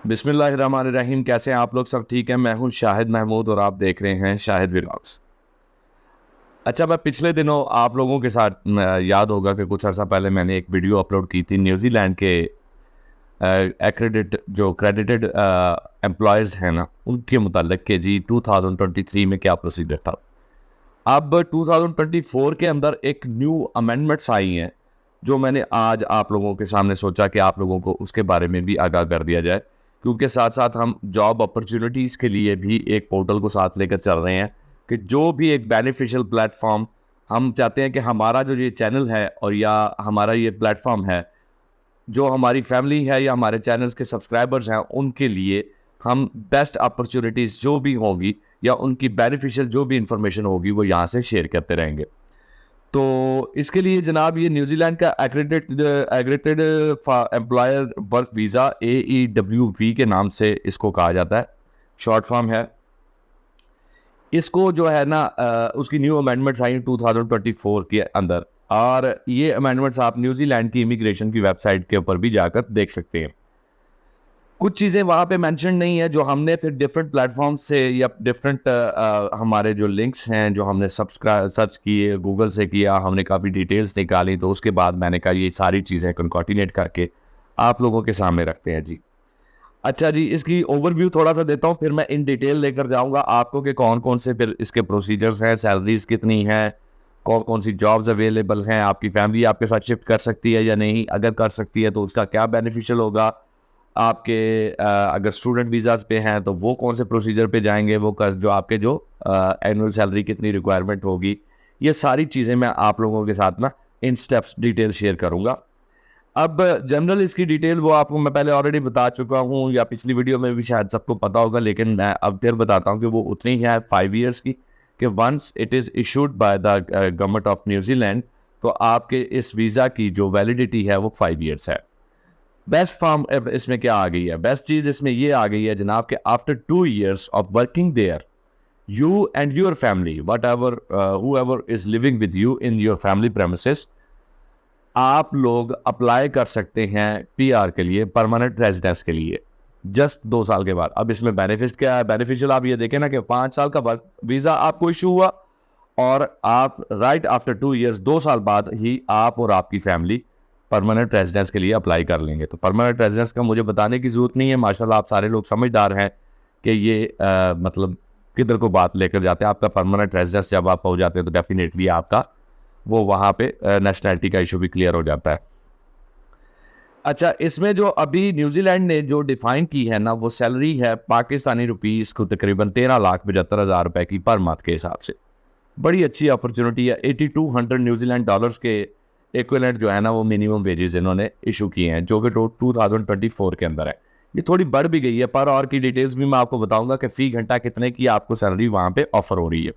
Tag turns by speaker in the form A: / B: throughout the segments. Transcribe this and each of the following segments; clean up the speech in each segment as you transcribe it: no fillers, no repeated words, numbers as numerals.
A: बिस्मिल्लाहिर्रहमानिर्रहीम। कैसे हैं आप लोग? सब ठीक है? मैं हूं शाहिद महमूद और आप देख रहे हैं शाहिद व्लॉग्स। अच्छा, मैं पिछले दिनों आप लोगों के साथ याद होगा कि कुछ अर्सा पहले मैंने एक वीडियो अपलोड की थी न्यूजीलैंड के क्रेडिटेड एम्प्लॉयज़ हैं ना, उनके मुताल्लिक कि जी 2023 में क्या प्रोसीजर था। अब 2024 के अंदर एक न्यू अमेंडमेंट्स आई हैं जो मैंने आज आप लोगों के सामने सोचा कि आप लोगों को उसके बारे में भी आगाह कर दिया जाए, क्योंकि साथ साथ हम जॉब अपॉर्चुनिटीज़ के लिए भी एक पोर्टल को साथ लेकर चल रहे हैं कि जो भी एक बेनिफिशियल प्लेटफॉर्म हम चाहते हैं कि हमारा जो ये चैनल है और या हमारा ये प्लेटफॉर्म है, जो हमारी फैमिली है या हमारे चैनल्स के सब्सक्राइबर्स हैं, उनके लिए हम बेस्ट अपॉर्चुनिटीज़ जो भी होंगी या उनकी बेनिफिशियल जो भी इंफॉर्मेशन होगी वो यहाँ से शेयर करते रहेंगे। तो इसके लिए जनाब ये न्यूजीलैंड का एग्रीटेड एम्प्लॉयर वर्क वीज़ा AEWV के नाम से इसको कहा जाता है, शॉर्ट फॉर्म है। इसको जो है ना उसकी न्यू अमेंडमेंट्स आई 2024 के अंदर, और ये अमेंडमेंट्स आप न्यूजीलैंड की इमिग्रेशन की वेबसाइट के ऊपर भी जाकर देख सकते हैं। कुछ चीज़ें वहाँ पे मेंशन नहीं है जो हमने फिर डिफरेंट प्लेटफॉर्म से या डिफरेंट हमारे जो लिंक्स हैं जो हमने सर्च किए, गूगल से किया, हमने काफ़ी डिटेल्स निकाली, तो उसके बाद मैंने कहा ये सारी चीज़ें कंकॉर्डिनेट करके आप लोगों के सामने रखते हैं जी। अच्छा जी, इसकी ओवरव्यू थोड़ा सा देता हूँ, फिर मैं इन डिटेल लेकर जाऊँगा आपको कि कौन-कौन से फिर इसके प्रोसीजर्स हैं, सैलरीज़ कितनी हैं, कौन-कौन सी जॉब्स अवेलेबल हैं, आपकी फैमिली आपके साथ शिफ्ट कर सकती है या नहीं, अगर कर सकती है तो उसका क्या बेनिफिशियल होगा, आपके अगर स्टूडेंट वीज़ाज़ पे हैं तो वो कौन से प्रोसीजर पे जाएँगे, वो जो आपके जो एनुअल सैलरी कितनी रिक्वायरमेंट होगी, ये सारी चीज़ें मैं आप लोगों के साथ ना इन स्टेप्स डिटेल शेयर करूँगा। अब जनरल इसकी डिटेल वो आपको मैं पहले ऑलरेडी बता चुका हूँ या पिछली वीडियो में भी शायद सबको पता होगा, लेकिन मैं अब फिर बताता हूँ कि वो उतनी ही है 5 इयर्स की, कि once it is issued by the government of New Zealand, तो आपके इस वीज़ा की जो वैलिडिटी है वो 5 इयर्स है। बेस्ट फॉर्म इसमें क्या आ गई है? बेस्ट चीज़ इसमें ये आ गई है जनाब कि after 2 years of working there, you and your family whatever whoever is living with you in your family premises, आप लोग अप्लाई कर सकते हैं PR के लिए, परमानेंट रेजिडेंस के लिए, जस्ट 2 साल के बाद। अब इसमें बेनिफिट क्या है? बेनिफिशियल आप ये देखें ना कि 5 साल का वर्क वीज़ा आपको इशू हुआ और आप राइट आफ्टर 2 इयर्स 2 साल बाद ही आप और आपकी फैमिली परमानेंट रेजिडेंस के लिए अप्लाई कर लेंगे। तो परमानेंट रेजिडेंस का मुझे बताने की ज़रूरत नहीं है, माशाल्लाह आप सारे लोग समझदार हैं कि ये मतलब किधर को बात लेकर जाते हैं। आपका परमानेंट रेजिडेंस जब आप हो जाते हैं तो डेफिनेटली आपका वो वहाँ पे नेशनैलिटी का इशू भी क्लियर हो जाता है। अच्छा, इसमें जो अभी न्यूजीलैंड ने जो डिफाइन की है ना, वो सैलरी है पाकिस्तानी रुपीस को तकरीबन 13,75,000 रुपए की पर मंथ के हिसाब से। बड़ी अच्छी अपॉर्चुनिटी है। 8200 न्यूजीलैंड डॉलर्स के इक्विवेलेंट जो है ना वो मिनिमम वेजेस इन्होंने इशू किए हैं, जो कि 2024 के अंदर है। ये थोड़ी बढ़ भी गई है, पर और की डिटेल्स भी मैं आपको बताऊंगा कि फी घंटा कितने की आपको सैलरी वहाँ पे ऑफर हो रही है।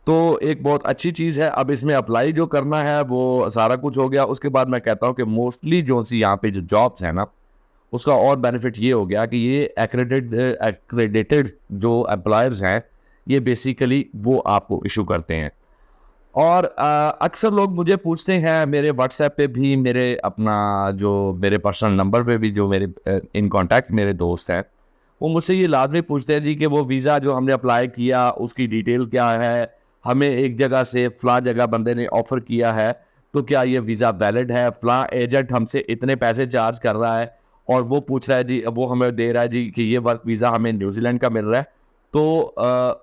A: तो एक बहुत अच्छी चीज़ है। अब इसमें अप्लाई जो करना है वो सारा कुछ हो गया। उसके बाद मैं कहता हूँ कि मोस्टली जो सी यहाँ पे जो जॉब्स हैं ना, उसका और बेनिफिट ये हो गया कि ये एक्रेडिटेड जो एम्प्लॉयर्स हैं, ये बेसिकली वो आपको इशू करते हैं। और अक्सर लोग मुझे पूछते हैं मेरे व्हाट्सएप पे भी, मेरे अपना जो मेरे पर्सनल नंबर पे भी, जो मेरे इन कांटेक्ट मेरे दोस्त हैं, वो मुझसे ये लाजमी पूछते हैं जी कि वो वीज़ा जो हमने अप्लाई किया उसकी डिटेल क्या है, हमें एक जगह से फ़लाँ जगह बंदे ने ऑफ़र किया है, तो क्या ये वीज़ा वैलिड है? फ़लाँ एजेंट हमसे इतने पैसे चार्ज कर रहा है और वो पूछ रहा है जी, वो हमें दे रहा है जी कि ये वर्क वीज़ा हमें न्यूज़ीलैंड का मिल रहा है। तो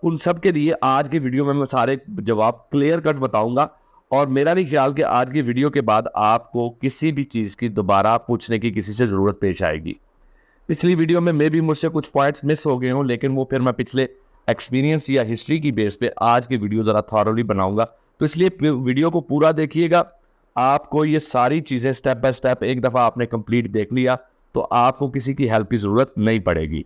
A: उन सब के लिए आज की वीडियो में मैं सारे जवाब क्लियर कट बताऊंगा, और मेरा नहीं ख्याल कि आज की वीडियो के बाद आपको किसी भी चीज़ की दोबारा पूछने की किसी से ज़रूरत पेश आएगी। पिछली वीडियो में मे भी मुझसे कुछ पॉइंट्स मिस हो गए हों, लेकिन वो फिर मैं पिछले एक्सपीरियंस या हिस्ट्री की बेस पे आज की वीडियो ज़रा थॉरली बनाऊंगा। तो इसलिए वीडियो को पूरा देखिएगा। आपको ये सारी चीज़ें स्टेप बाय स्टेप एक दफ़ा आपने कंप्लीट देख लिया तो आपको किसी की हेल्प की ज़रूरत नहीं पड़ेगी।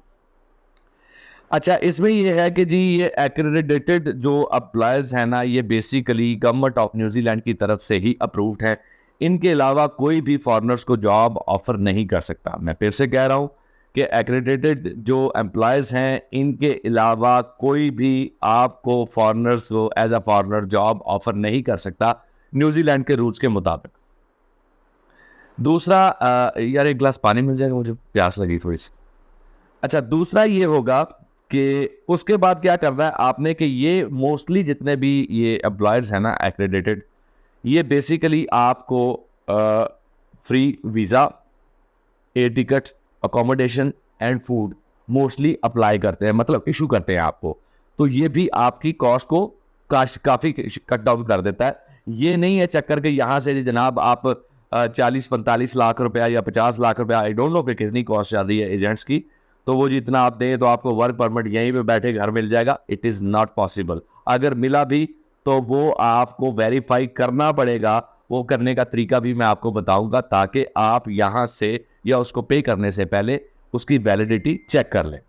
A: अच्छा, इसमें ये है कि जी ये एक्रेडिटेड जो अप्लायर्स हैं ना, ये बेसिकली गवर्नमेंट ऑफ न्यूजीलैंड की तरफ से ही अप्रूव्ड है। इनके अलावा कोई भी फॉरेनर्स को जॉब ऑफर नहीं कर सकता। मैं फिर से कह रहा हूँ कि एक्रेडिटेड जो एम्प्लॉयज़ हैं, इनके अलावा कोई भी आपको फॉरेनर्स को as a foreigner job offer नहीं कर सकता न्यूजीलैंड के रूल्स के मुताबिक। दूसरा यार एक गिलास पानी मिल जाएगा, मुझे प्यास लगी थोड़ी सी। अच्छा, दूसरा ये होगा कि उसके बाद क्या करना है आपने कि ये मोस्टली जितने भी ये एम्प्लॉयर्स हैं ना एक्रेडिटेड, ये बेसिकली आपको free visa, air ticket, accommodation and food mostly apply करते हैं, मतलब इशू करते हैं आपको। तो ये भी आपकी कॉस्ट को काफ़ी कट डाउन कर देता है। ये नहीं है चक्कर के यहाँ से जनाब आप 40-45 लाख रुपया या 50 लाख रुपया, आई डोंट नो कि कितनी कॉस्ट जा रही है एजेंट्स की, तो वो जितना आप दें तो आपको वर्क परमिट यहीं पे बैठे घर मिल जाएगा। It is not possible. अगर मिला भी तो वो आपको वेरीफाई करना पड़ेगा। वो करने का तरीका भी मैं आपको बताऊंगा ताकि आप यहाँ से या उसको पे करने से पहले उसकी वैलिडिटी चेक कर लें।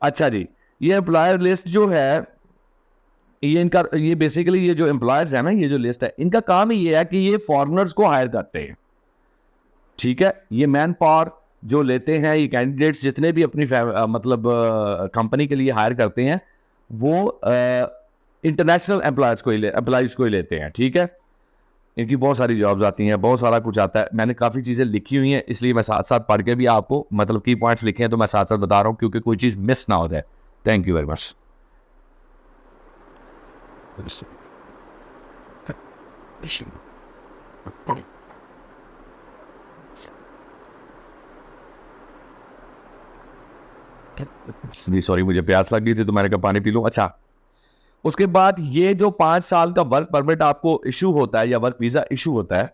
A: अच्छा जी, ये एम्प्लॉयर लिस्ट जो है, ये बेसिकली ये जो एम्प्लॉयर्स है ना, ये जो लिस्ट है, इनका काम ही ये है कि ये फॉरेनर्स को हायर करते हैं। ठीक है, ये मैन पावर जो लेते हैं, ये कैंडिडेट्स जितने भी अपनी मतलब कंपनी के लिए हायर करते हैं, वो इंटरनेशनल एम्प्लॉयज को ही लेते हैं। ठीक है, इनकी बहुत सारी जॉब्स आती हैं, बहुत सारा कुछ आता है। मैंने काफ़ी चीज़ें लिखी हुई हैं, इसलिए मैं साथ साथ पढ़ के भी आपको मतलब की पॉइंट्स लिखे हैं, तो मैं साथ साथ बता रहा हूँ क्योंकि कोई चीज़ मिस ना हो जाए। Thank you very much. जी सॉरी, मुझे प्यास लग गई थी तो मैंने कहा पानी पी लूँ। अच्छा, उसके बाद ये जो 5 साल का वर्क परमिट आपको इशू होता है या वर्क वीज़ा इशू होता है,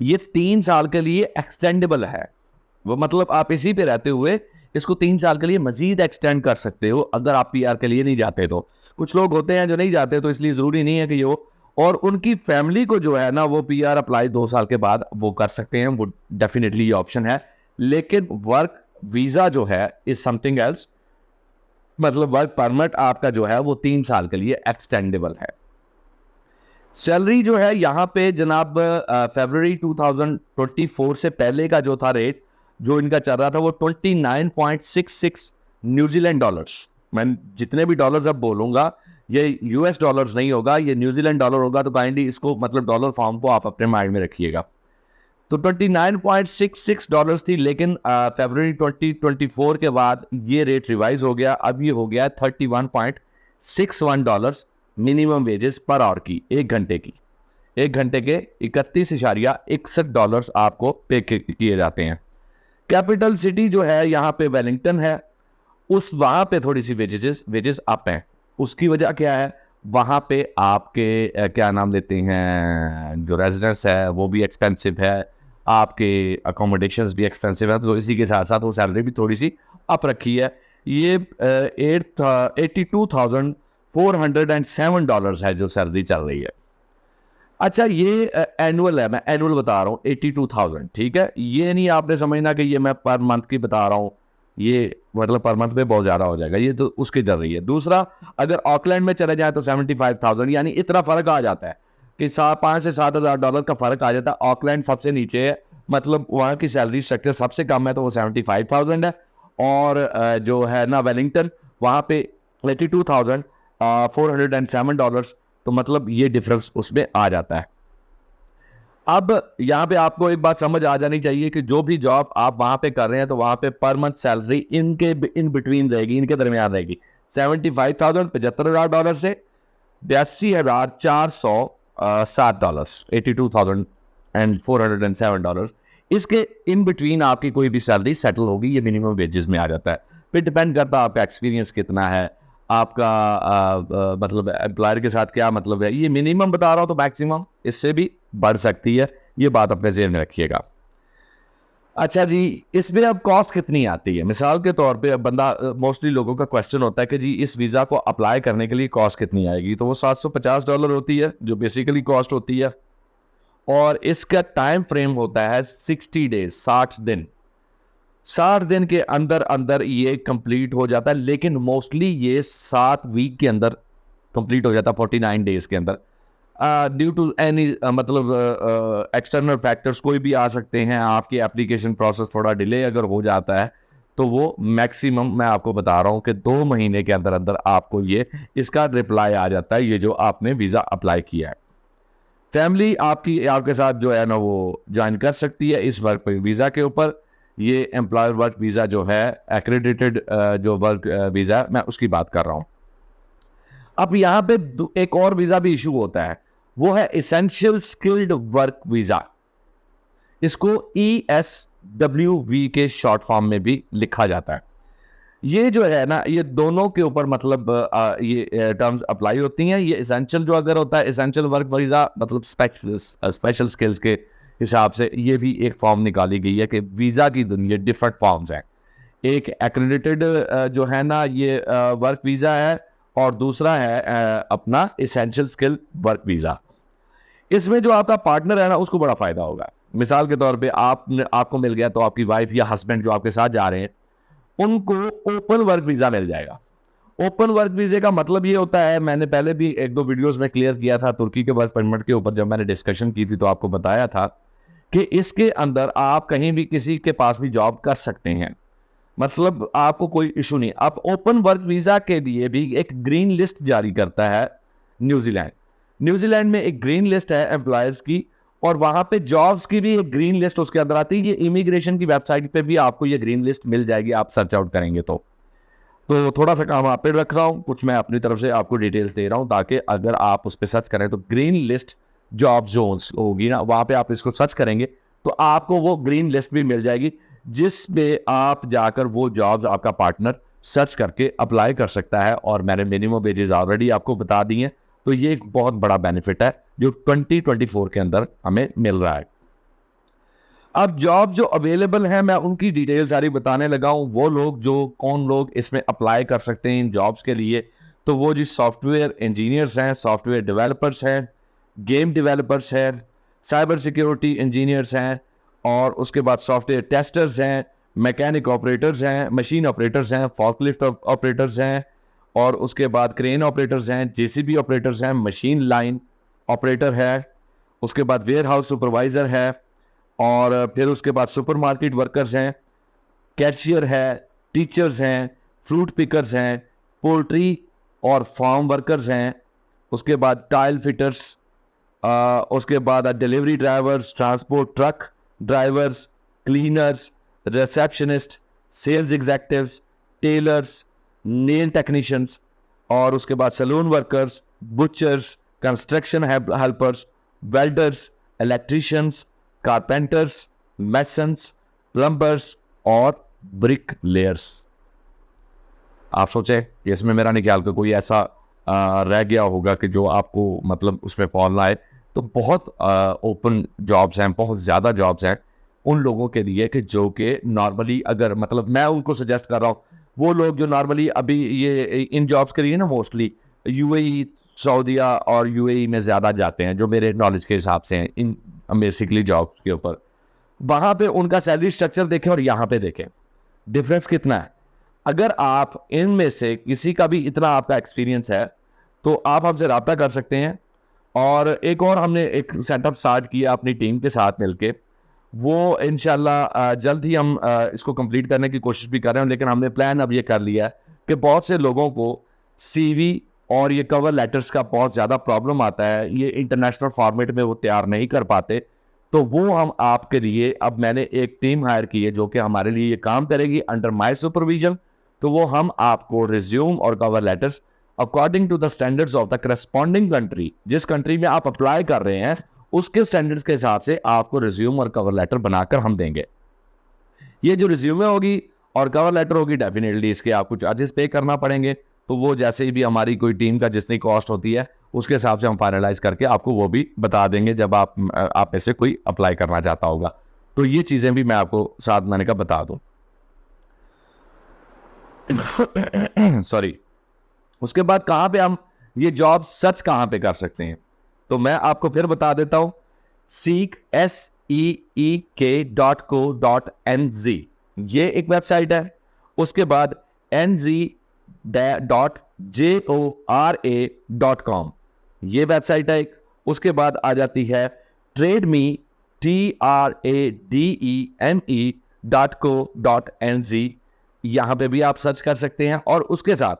A: ये 3 साल के लिए एक्सटेंडेबल है। वो मतलब आप इसी पे रहते हुए इसको 3 साल के लिए मजीद एक्सटेंड कर सकते हो अगर आप पीआर के लिए नहीं जाते तो। कुछ लोग होते हैं जो नहीं जाते, तो इसलिए ज़रूरी नहीं है कि ये हो, और उनकी फैमिली को जो है ना वो पीआर अप्लाई 2 साल के बाद वो कर सकते हैं, वो डेफिनेटली ये ऑप्शन है। लेकिन वर्क वीज़ा जो है इज समथिंग एल्स, मतलब वर्क परमिट आपका जो है वो 3 साल के लिए एक्सटेंडेबल है। सैलरी जो है यहाँ पे जनाब फरवरी 2024 से पहले का जो था रेट जो इनका चल रहा था वो 29.66 न्यूजीलैंड डॉलर्स। मैं जितने भी डॉलर्स अब बोलूंगा ये यूएस डॉलर्स नहीं होगा, ये न्यूजीलैंड डॉलर होगा, तो काइंडली इसको मतलब डॉलर फॉर्म को आप अपने माइंड में रखिएगा। तो 29.66 डॉलर्स थी, लेकिन फरवरी 2024 के बाद ये रेट रिवाइज हो गया, अब ये हो गया 31.61 dollars minimum wages per hour की, एक घंटे की। एक घंटे के 31.61 डॉलर्स आपको पे किए जाते हैं। कैपिटल सिटी जो है यहाँ पे वेलिंगटन है, उस वहाँ पे थोड़ी सी वेजेस अप हैं। उसकी वजह क्या है, वहाँ पे आपके क्या नाम लेते हैं, जो रेजिडेंस है वो भी एक्सपेंसिव है, आपके अकोमोडेशंस भी एक्सपेंसिव है, तो इसी के साथ साथ वो सैलरी भी थोड़ी सी अप रखी है। ये 82,407 डॉलर्स है जो सैलरी चल रही है। अच्छा, ये एनुअल है, मैं एनुअल बता रहा हूँ 82,000। ठीक है, ये नहीं आपने समझना कि ये मैं पर मंथ की बता रहा हूँ, ये मतलब पर मंथ में बहुत ज़्यादा हो जाएगा, ये तो उसकी चल रही है। दूसरा, अगर ऑकलैंड में चले जाए तो 75,000, यानी इतना फ़र्क आ जाता है कि 5 से 7 हज़ार डॉलर का फ़र्क आ जाता है। ऑकलैंड सबसे नीचे है, मतलब वहाँ की सैलरी स्ट्रक्चर सबसे कम है, तो वो 75,000 है। और जो है ना वेलिंगटन, वहाँ पे 82,407 डॉलर्स, तो मतलब ये डिफरेंस उसमें आ जाता है। अब यहाँ पे आपको एक बात समझ आ जानी चाहिए कि जो भी जॉब आप वहाँ पे कर रहे हैं, तो वहाँ पे पर मंथ सैलरी इनके इन बिटवीन रहेगी, इनके दरमियान रहेगी। 75,000 75,000 डॉलर से 82,407 डॉलर्स, 82,407 डॉलर्स, इसके इन बिटवीन आपकी कोई भी सैलरी सेटल होगी, ये मिनिमम वेजेस में आ जाता है। फिर डिपेंड करता है आपका एक्सपीरियंस कितना है, आपका मतलब एम्प्लॉयर के साथ क्या मतलब है। ये मिनिमम बता रहा हूँ, तो मैक्सिमम इससे भी बढ़ सकती है, ये बात अपने ज़हन में रखिएगा। अच्छा जी, इसमें अब कॉस्ट कितनी आती है? मिसाल के तौर पे अब बंदा मोस्टली लोगों का क्वेश्चन होता है कि जी इस वीज़ा को अप्लाई करने के लिए कॉस्ट कितनी आएगी, तो वो $750 होती है जो बेसिकली कॉस्ट होती है, और इसका टाइम फ्रेम होता है 60 डेज, 60 दिन। 60 दिन के अंदर अंदर ये कंप्लीट हो जाता है, लेकिन मोस्टली ये 7 वीक के अंदर कंप्लीट हो जाता है, 49 डेज के अंदर। ड्यू टू एनी मतलब एक्सटर्नल फैक्टर्स कोई भी आ सकते हैं, आपकी एप्लीकेशन प्रोसेस थोड़ा डिले अगर हो जाता है, तो वो मैक्सिमम मैं आपको बता रहा हूँ कि 2 महीने के अंदर अंदर आपको ये इसका रिप्लाई आ जाता है, ये जो आपने वीज़ा अप्लाई किया है। फैमिली आपकी आपके साथ जो है ना वो ज्वाइन कर सकती है इस वर्क वीज़ा के ऊपर। ये एम्प्लॉयर वर्क वीज़ा जो है, एक्रेडिटेड जो वर्क वीज़ा, मैं उसकी बात कर रहा हूँ। अब यहाँ पे एक और वीज़ा भी इशू होता है, वो है एसेंशियल स्किल्ड वर्क वीज़ा। इसको ESWV के शॉर्ट फॉर्म में भी लिखा जाता है। ये जो है ना, ये दोनों के ऊपर मतलब ये टर्म्स अप्लाई होती हैं। ये एसेंशियल जो अगर होता है, एसेंशियल वर्क वीज़ा मतलब स्पेशल स्किल्स के हिसाब से ये भी एक फॉर्म निकाली गई है कि वीज़ा की दुनिया डिफरेंट फॉर्म्स हैं। एक एक्रेडिटेड जो है ना ये वर्क वीज़ा है, और दूसरा है अपना एसेंशियल स्किल वर्क वीज़ा। इसमें जो आपका पार्टनर है ना, उसको बड़ा फ़ायदा होगा। मिसाल के तौर पे आपको मिल गया, तो आपकी वाइफ या हस्बैंड जो आपके साथ जा रहे हैं, उनको ओपन वर्क वीज़ा मिल जाएगा। ओपन वर्क वीज़े का मतलब ये होता है, मैंने पहले भी एक दो वीडियोस में क्लियर किया था तुर्की के वर्क परमिट के ऊपर, जब मैंने डिस्कशन की थी तो आपको बताया था कि इसके अंदर आप कहीं भी किसी के पास भी जॉब कर सकते हैं, मतलब आपको कोई इशू नहीं। अब ओपन वर्क वीज़ा के लिए भी एक ग्रीन लिस्ट जारी करता है न्यूजीलैंड। न्यूजीलैंड में एक ग्रीन लिस्ट है एम्प्लॉयर्स की, और वहां पे जॉब्स की भी एक ग्रीन लिस्ट उसके अंदर आती है। ये इमिग्रेशन की वेबसाइट पे भी आपको ये ग्रीन लिस्ट मिल जाएगी, आप सर्च आउट करेंगे तो थोड़ा सा काम आप पे रख रहा हूँ, कुछ मैं अपनी तरफ से आपको डिटेल्स दे रहा हूँ, ताकि अगर आप उस पर सर्च करें तो ग्रीन लिस्ट जॉब जोन्स होगी ना, वहां पे आप इसको सर्च करेंगे तो आपको वो ग्रीन लिस्ट भी मिल जाएगी, जिसमें आप जाकर वो जॉब्स आपका पार्टनर सर्च करके अप्लाई कर सकता है। और मैंने मिनिमम वेजेस ऑलरेडी आपको बता दी हैं, तो ये एक बहुत बड़ा बेनिफिट है जो 2024 के अंदर हमें मिल रहा है। अब जॉब जो अवेलेबल है, मैं उनकी डिटेल सारी बताने लगा हूं। वो लोग जो कौन लोग इसमें अप्लाई कर सकते हैं इन जॉब्स के लिए, तो वो जी सॉफ्टवेयर इंजीनियर्स हैं, सॉफ्टवेयर डेवलपर्स हैं, गेम डेवलपर्स हैं, साइबर सिक्योरिटी इंजीनियर्स हैं, और उसके बाद सॉफ्टवेयर टेस्टर्स हैं, मैकेनिक ऑपरेटर्स हैं, मशीन ऑपरेटर्स हैं, फॉर्कलिफ्ट ऑपरेटर्स हैं, और उसके बाद क्रेन ऑपरेटर्स हैं, जेसीबी ऑपरेटर्स हैं, मशीन लाइन ऑपरेटर है, उसके बाद वेयर हाउस सुपरवाइजर है, और फिर उसके बाद सुपरमार्केट वर्कर्स हैं, कैशियर है, टीचर्स हैं, फ्रूट पिकर्स हैं, पोल्ट्री और फार्म वर्कर्स हैं, उसके बाद टाइल फिटर्स, उसके बाद delivery drivers, transport truck drivers, cleaners, receptionist, sales executives, tailors, nail technicians, और उसके बाद salon workers, butchers, construction helpers, welders, electricians, carpenters, masons, plumbers और ब्रिक लेयर्स। आप सोचे इसमें मेरा नहीं ख्याल कि कोई ऐसा रह गया होगा कि जो आपको मतलब उसमें फॉल आए। तो बहुत ओपन जॉब्स हैं, बहुत ज़्यादा जॉब्स हैं उन लोगों के लिए कि जो कि नॉर्मली, अगर मतलब मैं उनको सजेस्ट कर रहा हूँ, वो लोग जो नॉर्मली अभी ये इन जॉब्स के लिए ना मोस्टली यूएई, सऊदीया और यूएई में ज़्यादा जाते हैं, जो मेरे नॉलेज के हिसाब से हैं इन बेसिकली जॉब्स के ऊपर। वहाँ पे उनका सैलरी स्ट्रक्चर देखें और यहाँ पे देखें, डिफरेंस कितना है। अगर आप इनमें से किसी का भी इतना आपका एक्सपीरियंस है तो आप हमसे रब्ता कर सकते हैं। और एक और हमने एक सेटअप स्टार्ट किया अपनी टीम के साथ मिलके, वो इंशाल्लाह जल्द ही हम इसको कंप्लीट करने की कोशिश भी कर रहे हैं। लेकिन हमने प्लान अब ये कर लिया है कि बहुत से लोगों को सीवी और ये कवर लेटर्स का बहुत ज़्यादा प्रॉब्लम आता है, ये इंटरनेशनल फॉर्मेट में वो तैयार नहीं कर पाते, तो वो हम आपके लिए, अब मैंने एक टीम हायर की है जो कि हमारे लिए ये काम करेगी अंडर माय सुपरविजन। तो वो हम आपको रिज्यूम और cover letters according to the standards of the corresponding country, जिस कंट्री में आप अप्लाई कर रहे हैं उसके स्टैंडर्ड्स के हिसाब से आपको रिज्यूम और कवर लेटर बनाकर हम देंगे। ये जो रिज्यूमे होगी और कवर लेटर होगी, डेफिनेटली इसके आपको चार्जेस पे करना पड़ेंगे। तो वो जैसे ही भी हमारी कोई टीम का जितनी कॉस्ट होती है उसके हिसाब से हम फाइनलाइज करके आपको वो भी बता देंगे जब आप में से कोई अप्लाई करना चाहता होगा। तो ये चीज़ें भी मैं आपको साथ मैंने का बता दूं। सॉरी। उसके बाद कहाँ पे हम ये जॉब सर्च कहाँ पे कर सकते हैं, तो मैं आपको फिर बता देता हूं। seek.co.nz ये एक वेबसाइट है। उसके बाद nz.jora.com ये वेबसाइट है एक। उसके बाद आ जाती है TradeMe TradeMe.co.nz, यहां पे भी आप सर्च कर सकते हैं। और उसके साथ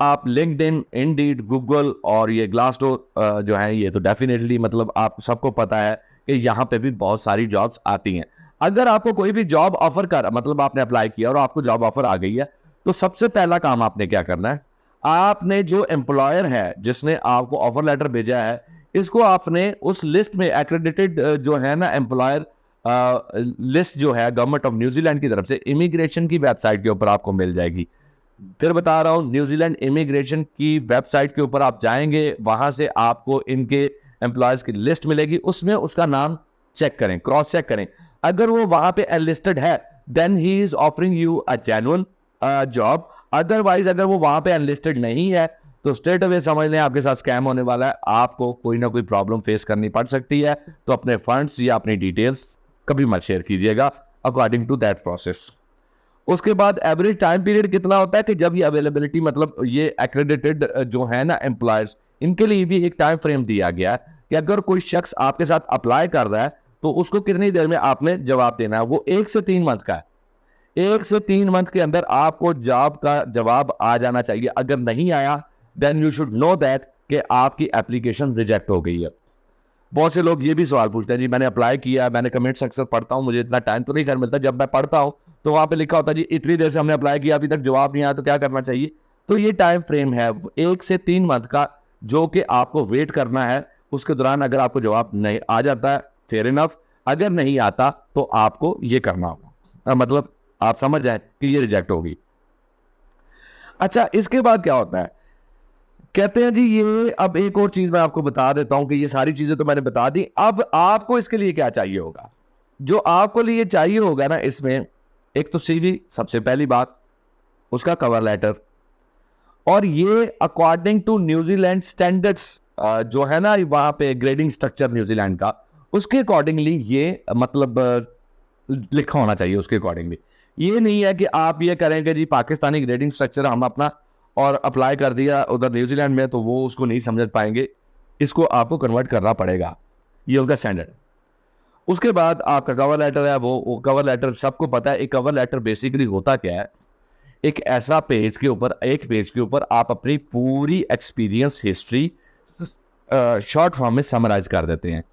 A: आप लिंक्डइन, इंडीड, गूगल और ये ग्लासडोर जो है, ये तो डेफिनेटली मतलब आप सबको पता है कि यहाँ पे भी बहुत सारी जॉब्स आती हैं। अगर आपको कोई भी जॉब ऑफर कर, मतलब आपने अप्लाई किया और आपको जॉब ऑफर आ गई है, तो सबसे पहला काम आपने क्या करना है, आपने जो एम्प्लॉयर है जिसने आपको ऑफर लेटर भेजा है, इसको आपने उस लिस्ट में एक्रेडिटेड जो है ना एम्प्लॉयर लिस्ट जो है गवर्नमेंट ऑफ न्यूजीलैंड की तरफ से इमिग्रेशन की वेबसाइट के ऊपर आपको मिल जाएगी। फिर बता रहा हूँ, न्यूजीलैंड इमिग्रेशन की वेबसाइट के ऊपर आप जाएंगे, वहां से आपको इनके एम्प्लॉयज की लिस्ट मिलेगी, उसमें उसका नाम चेक करें, क्रॉस चेक करें। अगर वो वहां पे एनलिस्टेड है, then he is offering you a genuine job. Otherwise अगर वो वहां पे अनलिस्टेड नहीं है, तो स्ट्रेट अवे समझ लें आपके साथ स्कैम होने वाला है, आपको कोई ना कोई प्रॉब्लम फेस करनी पड़ सकती है। तो अपने फंड्स या अपनी डिटेल्स कभी मत शेयर कीजिएगा अकॉर्डिंग टू दैट प्रोसेस। उसके बाद एवरेज टाइम पीरियड कितना होता है कि जब ये अवेलेबिलिटी, मतलब ये एक्रेडिटेड जो है ना एम्प्लॉयर्स, इनके लिए भी एक टाइम फ्रेम दिया गया है कि अगर कोई शख्स आपके साथ अप्लाई कर रहा है तो उसको कितनी देर में आपने जवाब देना है। वो 1 से 3 मंथ का है। 1 से 3 मंथ के अंदर आपको जॉब का जवाब आ जाना चाहिए। अगर नहीं आया, then you should know that कि आपकी एप्लीकेशन रिजेक्ट हो गई है। बहुत से लोग ये भी सवाल पूछते हैं, जी मैंने अप्लाई किया, मैंने कमेंट्स अक्सर पढ़ता हूँ, मुझे इतना टाइम तो नहीं कर मिलता, जब मैं पढ़ता हूँ तो वहां पे लिखा होता है जी इतनी देर से हमने अप्लाई किया, अभी तक जवाब नहीं आया, तो क्या करना चाहिए। तो ये टाइम फ्रेम है 1 से 3 मंथ का, जो कि आपको वेट करना है। उसके दौरान अगर आपको जवाब नहीं आ जाता है, फेयर इनफ। अगर नहीं आता तो आपको ये करना होगा, मतलब आप समझ जाए कि ये रिजेक्ट होगी। अच्छा, इसके बाद क्या होता है, कहते हैं जी ये, अब एक और चीज मैं आपको बता देता हूं कि ये सारी चीजें तो मैंने बता दी, अब आपको इसके लिए क्या चाहिए होगा। जो आपको लिए चाहिए होगा ना इसमें, एक तो सीवी सबसे पहली बात, उसका कवर लेटर, और ये अकॉर्डिंग टू न्यूजीलैंड स्टैंडर्ड्स जो है ना वहां पे ग्रेडिंग स्ट्रक्चर न्यूजीलैंड का, उसके अकॉर्डिंगली ये मतलब लिखा होना चाहिए उसके अकॉर्डिंगली। ये नहीं है कि आप ये करेंगे जी पाकिस्तानी ग्रेडिंग स्ट्रक्चर हम अपना और अप्लाई कर दिया उधर न्यूजीलैंड में, तो वो उसको नहीं समझ पाएंगे, इसको आपको कन्वर्ट करना पड़ेगा, ये उनका स्टैंडर्ड। उसके बाद आपका कवर लेटर है, वो कवर लेटर सबको पता है। एक कवर लेटर बेसिकली होता क्या है, एक ऐसा पेज के ऊपर, एक पेज के ऊपर आप अपनी पूरी एक्सपीरियंस हिस्ट्री शॉर्ट फॉर्म में समराइज कर देते हैं।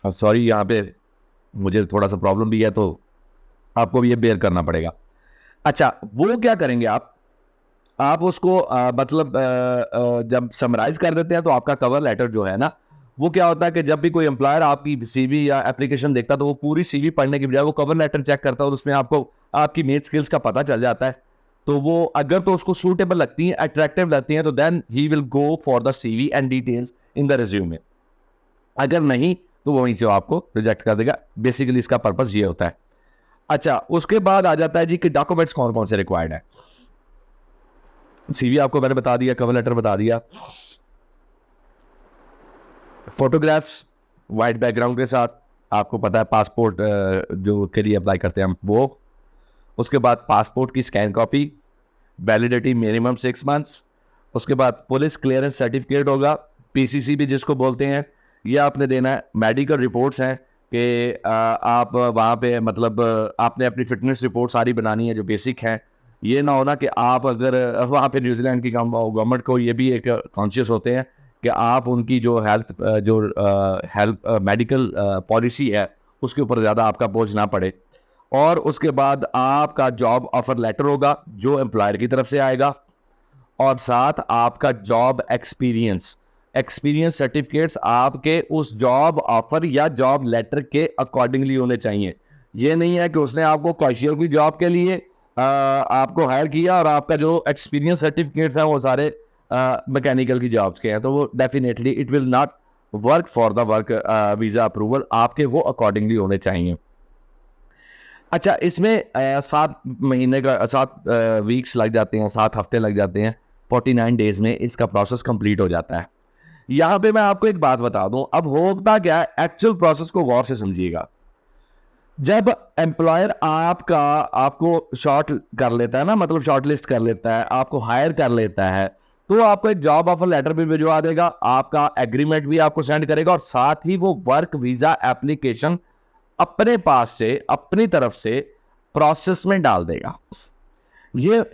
A: अब सॉरी, यहाँ पे मुझे थोड़ा सा प्रॉब्लम भी है, तो आपको भी ये बेयर करना पड़ेगा। अच्छा, वो क्या करेंगे आप उसको मतलब जब समराइज कर देते हैं, तो आपका कवर लेटर जो है ना, वो क्या होता है कि जब भी कोई एम्प्लॉयर आपकी सीवी या एप्लीकेशन देखता है, तो वो पूरी सीवी पढ़ने की बजाय वो कवर लेटर चेक करता है और उसमें आपको आपकी मेथ स्किल्स का पता चल जाता है। तो वो अगर तो उसको सूटेबल लगती है, अट्रैक्टिव लगती है, तो then he will go for the CV and details in the resume. अगर नहीं, तो वहीं से आपको रिजेक्ट कर देगा। बेसिकली इसका पर्पस ये होता है। अच्छा, उसके बाद आ जाता है जी कि डॉक्यूमेंट्स कौन कौन से रिक्वायर्ड है। सीवी आपको मैंने बता दिया, कवर लेटर बता दिया, फोटोग्राफ्स वाइट बैकग्राउंड के साथ, आपको पता है पासपोर्ट जो के लिए अप्लाई करते हैं हम, वो। उसके बाद पासपोर्ट की scan copy, validity minimum 6 months. उसके बाद पुलिस क्लियरेंस सर्टिफिकेट होगा, पीसीसी भी जिसको बोलते हैं, ये आपने देना है। मेडिकल रिपोर्ट्स हैं कि आप वहाँ पे मतलब आपने अपनी फिटनेस रिपोर्ट सारी बनानी है जो बेसिक है। ये ना होना कि आप अगर वहाँ पे न्यूजीलैंड की गवर्नमेंट को ये भी एक कॉन्शियस होते हैं कि आप उनकी जो हेल्थ मेडिकल पॉलिसी है उसके ऊपर ज़्यादा आपका बोझ ना पड़े। और उसके बाद आपका जॉब ऑफर लेटर होगा जो एम्प्लॉयर की तरफ से आएगा, और साथ आपका जॉब एक्सपीरियंस सर्टिफिकेट्स आपके उस जॉब ऑफर या जॉब लेटर के अकॉर्डिंगली होने चाहिए। ये नहीं है कि उसने आपको कैशियर की जॉब के लिए आपको हायर किया और आपका जो एक्सपीरियंस सर्टिफिकेट्स हैं वो सारे मैकेनिकल की जॉब्स के हैं, तो वो definitely it will not work for the work visa approval. आपके वो अकॉर्डिंगली होने चाहिए। अच्छा, इसमें 7 महीने का 7 वीक्स लग जाते हैं, 7 हफ्ते लग जाते हैं। 49 डेज में इसका प्रोसेस कंप्लीट हो जाता है। यहाँ पे मैं आपको एक बात बता दूं, अब होता क्या है, एक्चुअल प्रोसेस को गौर से समझिएगा। जब एम्प्लॉयर आपको शॉर्ट कर लेता है ना, मतलब शॉर्ट लिस्ट कर लेता है, आपको हायर कर लेता है, तो आपको एक जॉब ऑफर लेटर भी भिजवा देगा, आपका एग्रीमेंट भी आपको सेंड करेगा, और साथ ही वो वर्क वीजा एप्लीकेशन अपने पास से, अपनी तरफ से प्रोसेस में डाल देगा। ये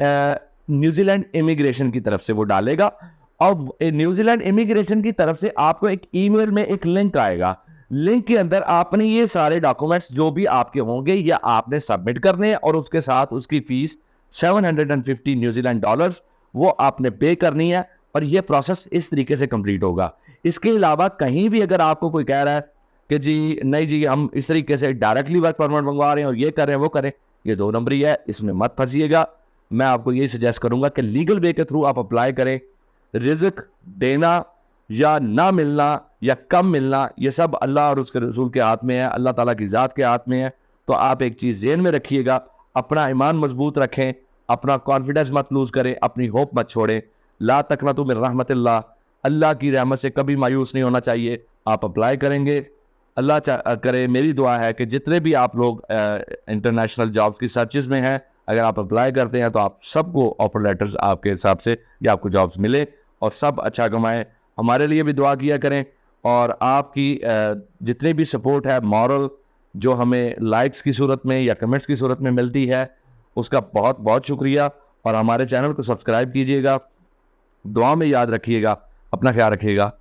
A: न्यूजीलैंड इमिग्रेशन की तरफ से वो डालेगा, और न्यूजीलैंड इमिग्रेशन की तरफ से आपको एक ईमेल में एक लिंक आएगा लिंक के अंदर आपने ये सारे डॉक्यूमेंट्स जो भी आपके होंगे ये आपने सबमिट करने हैं और उसके साथ उसकी फीस 750 न्यूजीलैंड डॉलर्स वो आपने पे करनी है और ये प्रोसेस इस तरीके से कंप्लीट होगा। इसके अलावा कहीं भी अगर आपको कोई कह रहा है कि जी नहीं जी हम इस तरीके से डायरेक्टली वर्क परमिट मंगवा रहे हैं और ये कर रहे हैं वो करें, ये 2 नंबरी है, इसमें मत फंसिएगा। मैं आपको यही सजेस्ट करूंगा कि लीगल वे के थ्रू आप अप्लाई करें। रिज़्क देना या ना मिलना या कम मिलना ये सब अल्लाह और उसके रसूल के हाथ में है, अल्लाह ताला की ज़ात के हाथ में है। तो आप एक चीज़ ज़हन में रखिएगा, अपना ईमान मजबूत रखें, अपना कॉन्फिडेंस मत लूज़ करें, अपनी होप मत छोड़ें। ला तकनतु मिन रहमतिल्लाह, अल्लाह की रहमत से कभी मायूस नहीं होना चाहिए। आप अप्लाई करेंगे, अल्लाह करे, मेरी दुआ है कि जितने भी आप लोग इंटरनेशनल जॉब्स की सर्चेज में हैं, अगर आप अप्लाई करते हैं तो आप सबको ऑफर लेटर्स आपके हिसाब से या आपको जॉब्स मिले और सब अच्छा कमाएं। हमारे लिए भी दुआ किया करें और आपकी जितनी भी सपोर्ट है मॉरल जो हमें लाइक्स की सूरत में या कमेंट्स की सूरत में मिलती है उसका बहुत बहुत शुक्रिया। और हमारे चैनल को सब्सक्राइब कीजिएगा, दुआ में याद रखिएगा, अपना ख्याल रखिएगा।